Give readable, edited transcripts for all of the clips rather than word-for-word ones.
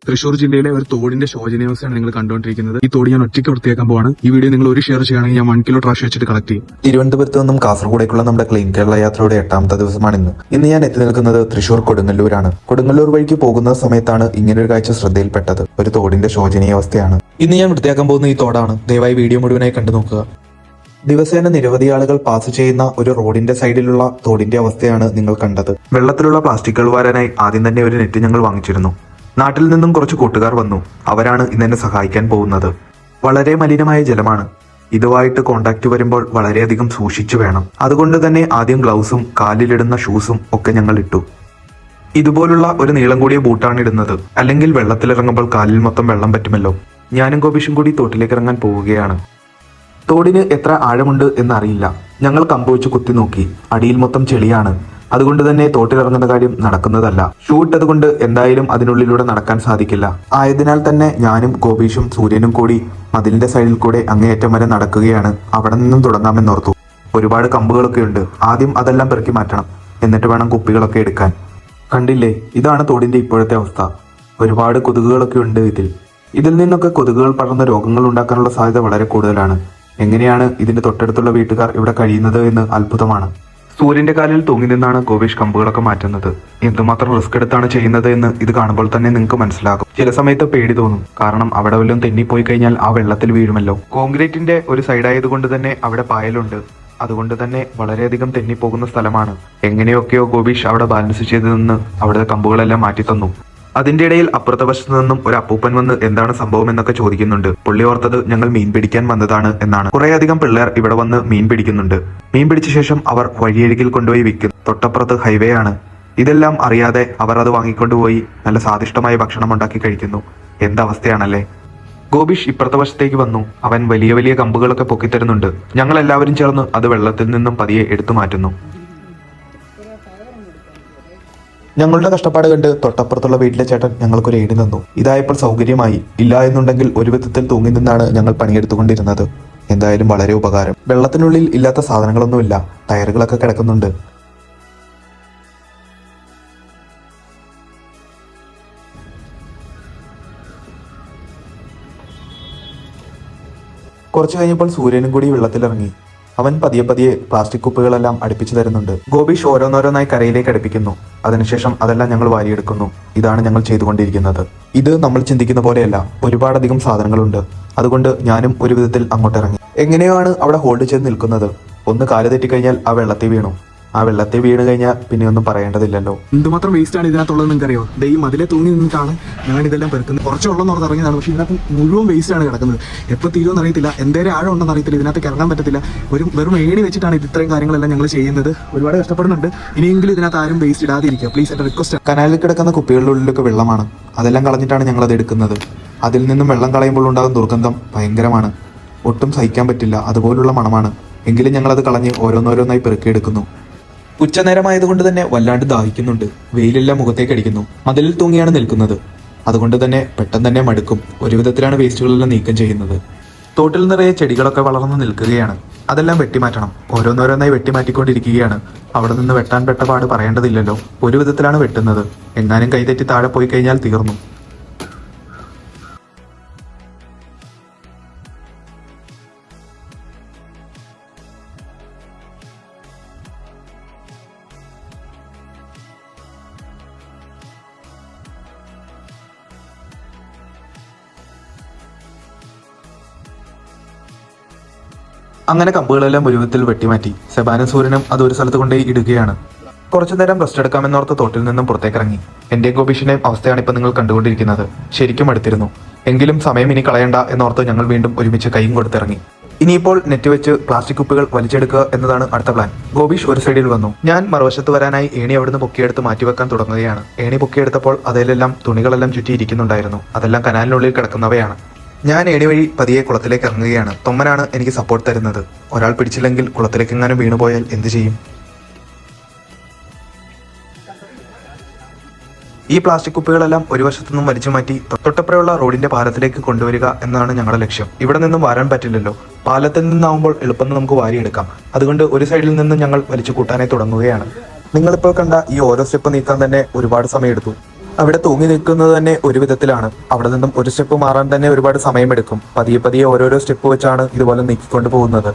തൃശ്ശൂർ ജില്ലയിലെ ഒരു തോടിന്റെ ശോചനീയാവസ്ഥയാണ് നിങ്ങൾ കണ്ടുകൊണ്ടിരിക്കുന്നത്. ഈ തോട് ഞാൻ ഒറ്റയ്ക്ക് വൃത്തിയാക്കാൻ പോവാണ്. ഈ വീഡിയോ നിങ്ങൾ ഒരു ഷെയർ ചെയ്യുകയാണെങ്കിൽ ഞാൻ 1 കിലോ ട്രാഷ് വെച്ചിട്ട് കളക്ട് ചെയ്യും. തിരുവനന്തപുരത്ത് നിന്നും കാസർഗോഡേക്കുള്ള നമ്മുടെ ക്ലീൻ കേരള യാത്രയുടെ 8ാമത്തെ ദിവസമാണ് ഇന്ന് ഞാൻ എത്തി നിൽക്കുന്നത് തൃശ്ശൂർ കൊടുങ്ങല്ലൂരാണ്. കൊടുങ്ങല്ലൂർ വഴിക്ക് പോകുന്ന സമയത്താണ് ഇങ്ങനൊരു കാഴ്ച ശ്രദ്ധയിൽപ്പെട്ടത്. ഒരു തോടിന്റെ ശോചനീയാവസ്ഥയാണ്. ഇന്ന് ഞാൻ വൃത്തിയാക്കാൻ പോകുന്ന ഈ തോടാണ്. ദയവായി വീഡിയോ മുഴുവനായി കണ്ടു നോക്കുക. ദിവസേന നിരവധി ആളുകൾ പാസ് ചെയ്യുന്ന ഒരു റോഡിന്റെ സൈഡിലുള്ള തോടിന്റെ അവസ്ഥയാണ് നിങ്ങൾ കണ്ടത്. വെള്ളത്തിലുള്ള പ്ലാസ്റ്റിക്കുകൾ വാരാനായി ആദ്യം തന്നെ ഒരു നെറ്റ് ഞങ്ങൾ വാങ്ങിച്ചിരുന്നു. നാട്ടിൽ നിന്നും കുറച്ച് കൂട്ടുകാർ വന്നു. അവരാണ് ഇന്നെന്നെ സഹായിക്കാൻ പോകുന്നത്. വളരെ മലിനമായ ജലമാണ്. ഇതുമായിട്ട് കോണ്ടാക്ട് വരുമ്പോൾ വളരെയധികം സൂക്ഷിച്ചു വേണം. അതുകൊണ്ട് തന്നെ ആദ്യം ഗ്ലൗസും കാലിലിടുന്ന ഷൂസും ഒക്കെ ഞങ്ങൾ ഇട്ടു. ഇതുപോലുള്ള ഒരു നീളം കൂടിയ ബൂട്ടാണ് ഇടുന്നത്. അല്ലെങ്കിൽ വെള്ളത്തിലിറങ്ങുമ്പോൾ കാലിൽ മൊത്തം വെള്ളം പറ്റുമല്ലോ. ഞാനും ഗോപിഷും കൂടി തോട്ടിലേക്ക് ഇറങ്ങാൻ പോവുകയാണ്. തോടിന് എത്ര ആഴമുണ്ട് എന്നറിയില്ല. ഞങ്ങൾ കമ്പ് വെച്ച് കുത്തി നോക്കി. അടിയിൽ മൊത്തം ചെളിയാണ്. അതുകൊണ്ട് തന്നെ തോട്ടിലിറങ്ങുന്ന കാര്യം നടക്കുന്നതല്ല. ഷൂ ഇട്ടതുകൊണ്ട് എന്തായാലും അതിനുള്ളിലൂടെ നടക്കാൻ സാധിക്കില്ല. ആയതിനാൽ തന്നെ ഞാനും ഗോപീഷും സൂര്യനും കൂടി മതിലിന്റെ സൈഡിൽ കൂടെ അങ്ങേയറ്റം വരെ നടക്കുകയാണ്. അവിടെ നിന്നും തുടങ്ങാമെന്നോർത്തു. ഒരുപാട് കമ്പുകളൊക്കെ ഉണ്ട്. ആദ്യം അതെല്ലാം പെറുക്കി മാറ്റണം. എന്നിട്ട് വേണം കുപ്പികളൊക്കെ എടുക്കാൻ. കണ്ടില്ലേ, ഇതാണ് തോടിന്റെ ഇപ്പോഴത്തെ അവസ്ഥ. ഒരുപാട് കൊതുകുകളൊക്കെ ഉണ്ട് ഇതിൽ നിന്നൊക്കെ കൊതുകുകൾ പടർന്ന രോഗങ്ങൾ ഉണ്ടാക്കാനുള്ള സാധ്യത വളരെ കൂടുതലാണ്. എങ്ങനെയാണ് ഇതിന്റെ തൊട്ടടുത്തുള്ള വീട്ടുകാർ ഇവിടെ കഴിയുന്നത് എന്ന് അത്ഭുതമാണ്. സൂര്യന്റെ കാലിൽ തൂങ്ങി നിന്നാണ് ഗോപീഷ് കമ്പുകളൊക്കെ മാറ്റുന്നത്. എന്തുമാത്രം റിസ്ക് എടുത്താണ് ചെയ്യുന്നത് എന്ന് ഇത് കാണുമ്പോൾ തന്നെ നിങ്ങൾക്ക് മനസ്സിലാകും. ചില സമയത്ത് പേടി തോന്നും. കാരണം അവിടെ വല്ലതും തെന്നിപ്പോയി കഴിഞ്ഞാൽ ആ വെള്ളത്തിൽ വീഴുമല്ലോ. കോൺക്രീറ്റിന്റെ ഒരു സൈഡായതുകൊണ്ട് തന്നെ അവിടെ പായലുണ്ട്. അതുകൊണ്ട് തന്നെ വളരെയധികം തെന്നിപ്പോകുന്ന സ്ഥലമാണ്. എങ്ങനെയൊക്കെയോ ഗോപീഷ് അവിടെ ബാലൻസ് ചെയ്ത് നിന്ന് അവിടുത്തെ കമ്പുകളെല്ലാം മാറ്റി തന്നു. അതിന്റെ ഇടയിൽ അപ്പുറത്തെ വശത്ത് നിന്നും ഒരു അപ്പൂപ്പൻ വന്ന് എന്താണ് സംഭവം എന്നൊക്കെ ചോദിക്കുന്നുണ്ട്. പുള്ളി ഓർത്തത് ഞങ്ങൾ മീൻ പിടിക്കാൻ വന്നതാണ് എന്നാണ്. കുറേയധികം പിള്ളേർ ഇവിടെ വന്ന് മീൻ പിടിക്കുന്നുണ്ട്. മീൻ പിടിച്ച ശേഷം അവർ വഴിയരികിൽ കൊണ്ടുപോയി വിൽക്കുന്നു. തൊട്ടപ്പുറത്ത് ഹൈവേ ആണ്. ഇതെല്ലാം അറിയാതെ അവർ അത് വാങ്ങിക്കൊണ്ടുപോയി നല്ല സ്വാദിഷ്ടമായ ഭക്ഷണം ഉണ്ടാക്കി കഴിക്കുന്നു. എന്തവസ്ഥയാണല്ലേ. ഗോപീഷ് ഇപ്പുറത്തെ വശത്തേക്ക് വന്നു. അവൻ വലിയ വലിയ കമ്പുകളൊക്കെ പൊക്കിത്തരുന്നുണ്ട്. ഞങ്ങൾ എല്ലാവരും ചേർന്ന് അത് വെള്ളത്തിൽ നിന്നും പതിയെ എടുത്തു മാറ്റുന്നു. ഞങ്ങളുടെ കഷ്ടപ്പാട് കണ്ട് തൊട്ടപ്പുറത്തുള്ള വീട്ടിലെ ചേട്ടൻ ഞങ്ങൾക്കൊരു എയ്ഡ് തന്നു. ഇതായപ്പോൾ സൗകര്യമായി. ഇല്ല എന്നുണ്ടെങ്കിൽ ഒരു വിധത്തിൽ തൂങ്ങി നിന്നാണ് ഞങ്ങൾ പണിയെടുത്തുകൊണ്ടിരുന്നത്. എന്തായാലും വളരെ ഉപകാരം. വെള്ളത്തിനുള്ളിൽ ഇല്ലാത്ത സാധനങ്ങളൊന്നുമില്ല. ടയറുകളൊക്കെ കിടക്കുന്നുണ്ട്. കുറച്ചു കഴിഞ്ഞപ്പോൾ സൂര്യനും കൂടി വെള്ളത്തിലിറങ്ങി. അവൻ പതിയെ പതിയെ പ്ലാസ്റ്റിക് കുപ്പികളെല്ലാം അടുപ്പിച്ചു തരുന്നുണ്ട്. ഗോപീഷ് ഓരോന്നോരോന്നായി കരയിലേക്ക് അടുപ്പിക്കുന്നു. അതിനുശേഷം അതെല്ലാം ഞങ്ങൾ വാരിയെടുക്കുന്നു. ഇതാണ് ഞങ്ങൾ ചെയ്തുകൊണ്ടിരിക്കുന്നത്. ഇത് നമ്മൾ ചിന്തിക്കുന്ന പോലെയല്ല. ഒരുപാടധികം സാധനങ്ങളുണ്ട്. അതുകൊണ്ട് ഞാനും ഒരു വിധത്തിൽ അങ്ങോട്ടിറങ്ങി. എങ്ങനെയാണ് അവിടെ ഹോൾഡ് ചെയ്ത് നിൽക്കുന്നത്. ഒന്ന് കാല് തെറ്റിക്കഴിഞ്ഞാൽ ആ വെള്ളത്തിൽ വീണു. ആ വെള്ളത്തിൽ വീണ് കഴിഞ്ഞാൽ പിന്നെ ഒന്നും പറയേണ്ടതില്ലല്ലോ. എന്തുമാത്രം വേസ്റ്റ് ആണ് ഇതിനകത്തുള്ളത് നിങ്ങൾക്ക് അറിയോ. ഈ മതിലെ തൂങ്ങി നിന്നിട്ടാണ് ഞാൻ ഇതെല്ലാം പെറുക്കുന്നത്. കുറച്ചുള്ളെന്ന് ഓർത്ത് ഇറങ്ങിയതാണ്. പക്ഷെ ഇതിനകത്ത് മുഴുവൻ വേസ്റ്റ് ആണ് കിടക്കുന്നത്. എപ്പോൾ തീരുമെന്ന് അറിയത്തില്ല. എന്തേലും ആഴം ഉണ്ടെന്ന് അറിയത്തില്ല. ഇതിനകത്ത് ഇറങ്ങാൻ പറ്റത്തില്ല. വെറും ഏണി വെച്ചിട്ടാണ് ഇത്രയും കാര്യങ്ങളെല്ലാം ഞങ്ങൾ ചെയ്യുന്നത്. ഒരുപാട് കഷ്ടപ്പെടുന്നുണ്ട്. ഇനിയെങ്കിലും ഇതിനകത്ത് ആരും വേസ്റ്റ് ഇടാതിരിക്കുക പ്ലീസ്. എന്റെ റിക്വസ്റ്റ്. കനാലിൽ കിടക്കുന്ന കുപ്പികളുടെ ഉള്ളിലൊക്കെ വെള്ളമാണ്. അതെല്ലാം കളഞ്ഞിട്ടാണ് ഞങ്ങൾ അത് എടുക്കുന്നത്. അതിൽ നിന്നും വെള്ളം കളയുമ്പോൾ ഉണ്ടാകുന്ന ദുർഗന്ധം ഭയങ്കരമാണ്. ഒട്ടും സഹിക്കാൻ പറ്റില്ല. അതുപോലുള്ള മണമാണ്. എങ്കിലും ഞങ്ങളത് കളഞ്ഞ് ഓരോന്നോരോന്നായി പെറുക്കിയെടുക്കുന്നു. ഉച്ചനേരമായതുകൊണ്ട് തന്നെ വല്ലാണ്ട് ദാഹിക്കുന്നുണ്ട്. വെയിലെല്ലാം മുഖത്തേക്ക് അടിക്കുന്നു. മതിലിൽ തൂങ്ങിയാണ് നിൽക്കുന്നത്. അതുകൊണ്ട് തന്നെ പെട്ടെന്ന് തന്നെ മടുക്കും. ഒരു വിധത്തിലാണ് വേസ്റ്റുകളെല്ലാം നീക്കം ചെയ്യുന്നത്. തോട്ടിൽ നിറയെ ചെടികളൊക്കെ വളർന്നു നിൽക്കുകയാണ്. അതെല്ലാം വെട്ടിമാറ്റണം. ഓരോന്നോരോന്നായി വെട്ടിമാറ്റിക്കൊണ്ടിരിക്കുകയാണ്. അവിടെ നിന്ന് വെട്ടാൻ പെട്ട പാട് പറയേണ്ടതില്ലല്ലോ. ഒരു വിധത്തിലാണ് വെട്ടുന്നത്. എങ്ങാനും കൈതെറ്റി താഴെ പോയി കഴിഞ്ഞാൽ തീർന്നു. അങ്ങനെ കമ്പുകളെല്ലാം ഒരു വിധത്തിൽ വെട്ടിമാറ്റി. സെബാനും സൂര്യനും അത് ഒരു സ്ഥലത്ത് കൊണ്ടേ ഇടുകയാണ്. കുറച്ചു നേരം റെസ്റ്റ് എടുക്കാമെന്നോർത്ത് തോട്ടിൽ നിന്നും പുറത്തേക്കിറങ്ങി. എന്റെ ഗോപീഷിന്റെയും അവസ്ഥയാണ് ഇപ്പൊ നിങ്ങൾ കണ്ടുകൊണ്ടിരിക്കുന്നത്. ശരിക്കും അടുത്തിരുന്നു. എങ്കിലും സമയം ഇനി കളയണ്ട എന്നോർത്ത് ഞങ്ങൾ വീണ്ടും ഒരുമിച്ച് കൈയും കൊടുത്തിറങ്ങി. ഇനിയിപ്പോൾ നെറ്റ് വെച്ച് പ്ലാസ്റ്റിക് കുപ്പികൾ വലിച്ചെടുക്കുക എന്നതാണ് അടുത്ത പ്ലാൻ. ഗോപീഷ് ഒരു സൈഡിൽ വന്നു. ഞാൻ മറുവശത്ത് വരാനായി ഏണി അവിടുന്ന് പൊക്കിയെടുത്ത് മാറ്റിവെക്കാൻ തുടങ്ങുകയാണ്. ഏണി പൊക്കിയെടുത്തപ്പോൾ അതിലെല്ലാം തുണികളെല്ലാം ചുറ്റിയിരിക്കുന്നുണ്ടായിരുന്നു. അതെല്ലാം കനാലിനുള്ളിൽ കിടക്കുന്നവയാണ്. ഞാൻ ഏണി വഴി പതിയെ കുളത്തിലേക്ക് ഇറങ്ങുകയാണ്. തൊമ്മനാണ് എനിക്ക് സപ്പോർട്ട് തരുന്നത്. ഒരാൾ പിടിച്ചില്ലെങ്കിൽ കുളത്തിലേക്ക് എങ്ങാനും വീണുപോയാൽ എന്ത് ചെയ്യും. ഈ പ്ലാസ്റ്റിക് കുപ്പികളെല്ലാം ഒരു വശത്തു നിന്നും വലിച്ചു മാറ്റി തൊട്ടപ്പുറയുള്ള റോഡിന്റെ പാലത്തിലേക്ക് കൊണ്ടുവരിക എന്നതാണ് ഞങ്ങളുടെ ലക്ഷ്യം. ഇവിടെ നിന്നും വാരാൻ പറ്റില്ലല്ലോ. പാലത്തിൽ നിന്നാവുമ്പോൾ എളുപ്പം നമുക്ക് വാരിയെടുക്കാം. അതുകൊണ്ട് ഒരു സൈഡിൽ നിന്ന് ഞങ്ങൾ വലിച്ചു കൂട്ടാനായി തുടങ്ങുകയാണ്. നിങ്ങളിപ്പോൾ കണ്ട ഈ ഓരോ സ്റ്റെപ്പ് നീക്കാൻ തന്നെ ഒരുപാട് സമയം എടുത്തു. അവിടെ തൂങ്ങി നിൽക്കുന്നത് തന്നെ ഒരു വിധത്തിലാണ്. അവിടെ നിന്നും ഒരു സ്റ്റെപ്പ് മാറാൻ തന്നെ ഒരുപാട് സമയമെടുക്കും. പതിയെ പതിയെ ഓരോരോ സ്റ്റെപ്പ് വെച്ചാണ് ഇതുപോലെ നീക്കിക്കൊണ്ട് പോകുന്നത്.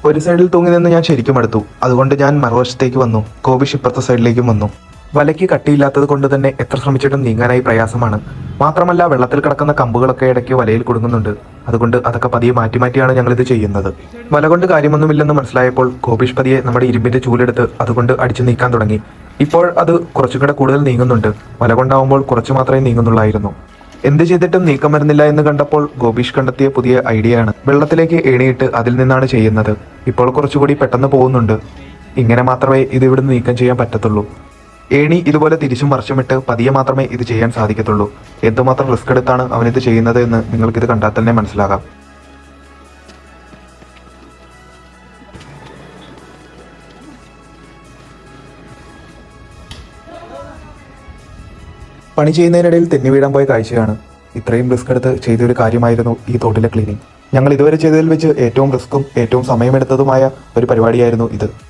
ഒരു സൈഡിൽ തൂങ്ങി നിന്ന് ഞാൻ ശരിക്കും എടുത്തു. അതുകൊണ്ട് ഞാൻ മറുവശത്തേക്ക് വന്നു. ഗോപിഷ് ഇപ്പുറത്തെ സൈഡിലേക്കും വന്നു. വലയ്ക്ക് കട്ടിയില്ലാത്തത് കൊണ്ട് തന്നെ എത്ര ശ്രമിച്ചിട്ടും നീങ്ങാനായി പ്രയാസമാണ്. മാത്രമല്ല വെള്ളത്തിൽ കിടക്കുന്ന കമ്പുകളൊക്കെ ഇടയ്ക്ക് വലയിൽ കുടുങ്ങുന്നുണ്ട്. അതുകൊണ്ട് അതൊക്കെ പതിയെ മാറ്റി മാറ്റിയാണ് ഞങ്ങളിത് ചെയ്യുന്നത്. വല കൊണ്ട് കാര്യമൊന്നുമില്ലെന്ന് മനസ്സിലായപ്പോൾ ഗോപിഷ് പതിയെ നമ്മുടെ ഇരുമ്പിന്റെ ചൂലെടുത്ത് അതുകൊണ്ട് അടിച്ചു നീക്കാൻ തുടങ്ങി. ഇപ്പോൾ അത് കുറച്ചുകൂടെ കൂടുതൽ നീങ്ങുന്നുണ്ട്. വല കൊണ്ടാവുമ്പോൾ കുറച്ചു മാത്രമേ നീങ്ങുന്നുള്ളായിരുന്നു. എന്ത് ചെയ്തിട്ടും നീക്കം വരുന്നില്ല എന്ന് കണ്ടപ്പോൾ ഗോപീഷ് കണ്ടെത്തിയ പുതിയ ഐഡിയയാണ് വെള്ളത്തിലേക്ക് ഏണിയിട്ട് അതിൽ നിന്നാണ് ചെയ്യുന്നത്. ഇപ്പോൾ കുറച്ചുകൂടി പെട്ടെന്ന് പോകുന്നുണ്ട്. ഇങ്ങനെ മാത്രമേ ഇത് ഇവിടുന്ന് നീക്കം ചെയ്യാൻ പറ്റത്തുള്ളൂ. ഏണി ഇതുപോലെ തിരിച്ചും മറിച്ചുമിട്ട് പതിയെ മാത്രമേ ഇത് ചെയ്യാൻ സാധിക്കത്തുള്ളൂ. എന്തുമാത്രം റിസ്ക് എടുത്താണ് അവനിത് ചെയ്യുന്നത് എന്ന് നിങ്ങൾക്കിത് കണ്ടാൽ തന്നെ മനസ്സിലാകാം. പണി ചെയ്യുന്നതിനിടയിൽ തെന്നി വീഴാൻ പോയ കാഴ്ചയാണ്. ഇത്രയും റിസ്ക് എടുത്ത് ചെയ്തൊരു കാര്യമായിരുന്നു ഈ തോട്ടിലെ ക്ലീനിങ്. ഞങ്ങൾ ഇതുവരെ ചെയ്തതിൽ വെച്ച് ഏറ്റവും റിസ്ക്കും ഏറ്റവും സമയമെടുത്തതുമായ ഒരു പരിപാടിയായിരുന്നു ഇത്.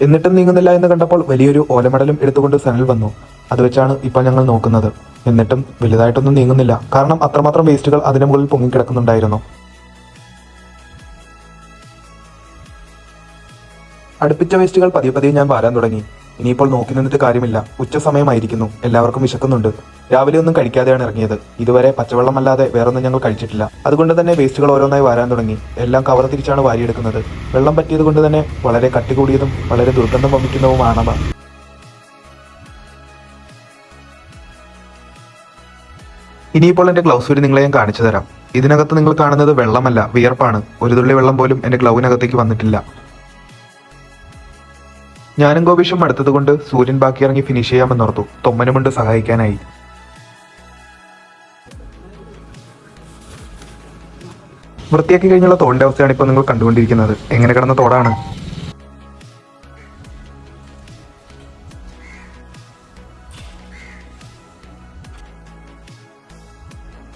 എന്നിട്ടും നീങ്ങുന്നില്ല എന്ന് കണ്ടപ്പോൾ വലിയൊരു ഓലമടലും എടുത്തുകൊണ്ട് സനൽ വന്നു. അത് വെച്ചാണ് ഇപ്പോൾ ഞങ്ങൾ നോക്കുന്നത്. എന്നിട്ടും വലുതായിട്ടൊന്നും നീങ്ങുന്നില്ല. കാരണം അത്രമാത്രം വേസ്റ്റുകൾ അതിന് മുകളിൽ പൊങ്ങിക്കിടക്കുന്നുണ്ടായിരുന്നു. അടുപ്പിച്ച വേസ്റ്റുകൾ പതിയെ പതിയെ ഞാൻ വാരാൻ തുടങ്ങി. ഇനിയിപ്പോൾ നോക്കി നിന്നിട്ട് കാര്യമില്ല. ഉച്ച സമയമായിരിക്കുന്നു. എല്ലാവർക്കും വിശക്കുന്നുണ്ട്. രാവിലെ ഒന്നും കഴിക്കാതെയാണ് ഇറങ്ങിയത്. ഇതുവരെ പച്ചവെള്ളമല്ലാതെ വേറൊന്നും ഞങ്ങൾ കഴിച്ചിട്ടില്ല. അതുകൊണ്ട് തന്നെ വേസ്റ്റുകൾ ഓരോന്നായി വാരാൻ തുടങ്ങി. എല്ലാം കവർ തിരിച്ചാണ് വാരിയെടുക്കുന്നത്. വെള്ളം പറ്റിയത് കൊണ്ട് തന്നെ വളരെ കട്ടി കൂടിയതും വളരെ ദുർഗന്ധം വമിക്കുന്നതുമാണവ. ഇനിയിപ്പോൾ എന്റെ ഗ്ലൗസ് ഊരി നിങ്ങളെ ഞാൻ കാണിച്ചു തരാം. ഇതിനകത്ത് നിങ്ങൾ കാണുന്നത് വെള്ളമല്ല, വിയർപ്പാണ്. ഒരു തുള്ളി വെള്ളം പോലും എന്റെ ഗ്ലൗവിനകത്തേക്ക് വന്നിട്ടില്ല. ഞാനും ഗോപീഷും അടുത്തതുകൊണ്ട് സൂര്യൻ ബാക്കി ഇറങ്ങി ഫിനിഷ് ചെയ്യാമെന്നോർത്തു. തൊമ്മനുമുണ്ട് സഹായിക്കാനായി. വൃത്തിയാക്കി കഴിഞ്ഞുള്ള തോടിന്റെ അവസ്ഥയാണ് ഇപ്പോൾ നിങ്ങൾ കണ്ടുകൊണ്ടിരിക്കുന്നത്. എങ്ങനെ കിടന്ന തോടാണ്.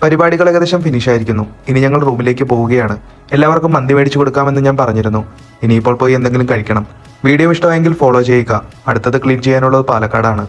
പരിപാടികൾ ഏകദേശം ഫിനിഷ് ആയിരിക്കുന്നു. ഇനി ഞങ്ങൾ റൂമിലേക്ക് പോവുകയാണ്. എല്ലാവർക്കും മന്തി മേടിച്ചു കൊടുക്കാമെന്ന് ഞാൻ പറഞ്ഞിരുന്നു. ഇനിയിപ്പോൾ പോയി എന്തെങ്കിലും കഴിക്കണം. വീഡിയോ ഇഷ്ടമായെങ്കിൽ ഫോളോ ചെയ്യുക. അടുത്തത് ക്ലീൻ ചെയ്യാനുള്ളത് പാലക്കാടാണ്.